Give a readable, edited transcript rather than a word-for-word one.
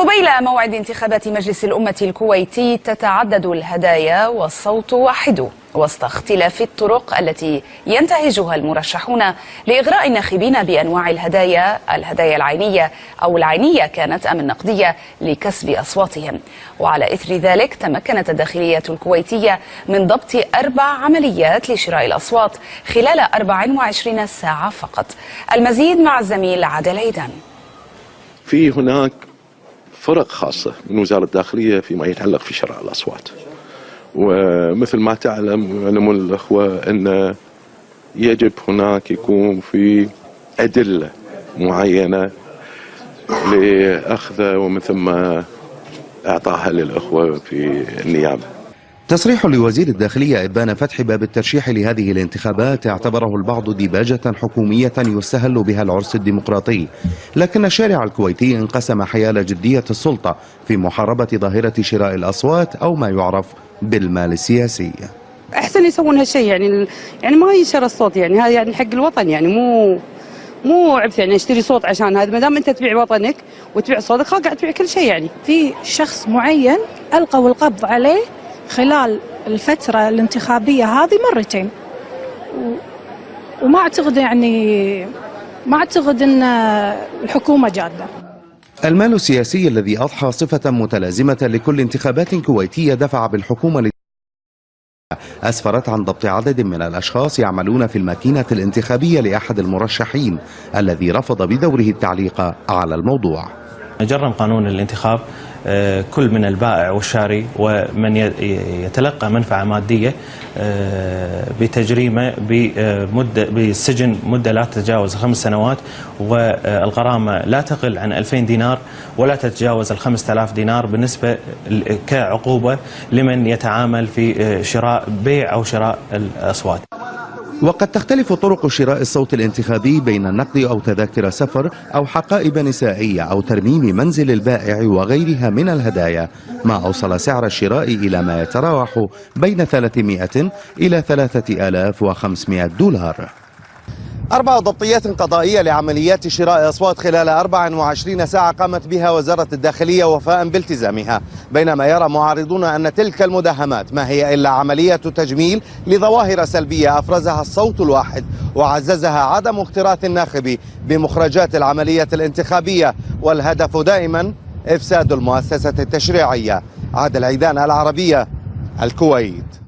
قبيل موعد انتخابات مجلس الأمة الكويتي تتعدد الهدايا والصوت واحد وسط اختلاف الطرق التي ينتهجها المرشحون لإغراء الناخبين بأنواع الهدايا العينية أو العينية كانت أم النقدية لكسب أصواتهم. وعلى إثر ذلك تمكنت الداخلية الكويتية من ضبط 4 عمليات لشراء الأصوات خلال 24 ساعة فقط. المزيد مع الزميل عادل عيدان. في هناك فرق خاصة من وزارة الداخلية فيما يتعلق في شراء الأصوات، ومثل ما تعلم الأخوة أن يجب هناك يكون في أدلة معينة لأخذها ومن ثم إعطاها للأخوة في النيابة. تصريح لوزير الداخلية إبان فتحي باب الترشيح لهذه الانتخابات اعتبره البعض ديباجة حكومية يستهل بها العرس الديمقراطي، لكن الشارع الكويتي انقسم حيال جدية السلطة في محاربة ظاهرة شراء الأصوات أو ما يعرف بالمال السياسي. أحسن يسوون هالشيء، يعني ما ينشر الصوت، يعني هذا يعني حق الوطن، يعني مو عبث، يعني اشتري صوت عشان هذا. ما دام انت تبيع وطنك وتبيع صوتك خلاص قاعد تبيع كل شيء. يعني في شخص معين ألقوا القبض عليه خلال الفترة الانتخابية هذه مرتين، وما أعتقد أن الحكومة جادة. المال السياسي الذي أضحى صفة متلازمة لكل انتخابات كويتية دفع بالحكومة أسفرت عن ضبط عدد من الأشخاص يعملون في الماكينة الانتخابية لأحد المرشحين الذي رفض بدوره التعليق على الموضوع. جرم قانون الانتخاب كل من البائع والشاري ومن يتلقى منفعة مادية بتجريمه بالسجن مدة لا تتجاوز 5 سنوات، والغرامة لا تقل عن 2000 دينار ولا تتجاوز 5000 دينار بالنسبة كعقوبة لمن يتعامل في بيع أو شراء الأصوات. وقد تختلف طرق شراء الصوت الانتخابي بين النقد أو تذاكر سفر أو حقائب نسائية أو ترميم منزل البائع وغيرها من الهدايا، ما أوصل سعر الشراء إلى ما يتراوح بين 300 إلى 3500 دولار. 4 ضبطيات قضائية لعمليات شراء أصوات خلال 24 ساعة قامت بها وزارة الداخلية وفاء بالتزامها، بينما يرى معارضون أن تلك المداهمات ما هي إلا عملية تجميل لظواهر سلبية أفرزها الصوت الواحد وعززها عدم اكتراث الناخب بمخرجات العملية الانتخابية، والهدف دائما إفساد المؤسسة التشريعية. عادل عيدان، العربية، الكويت.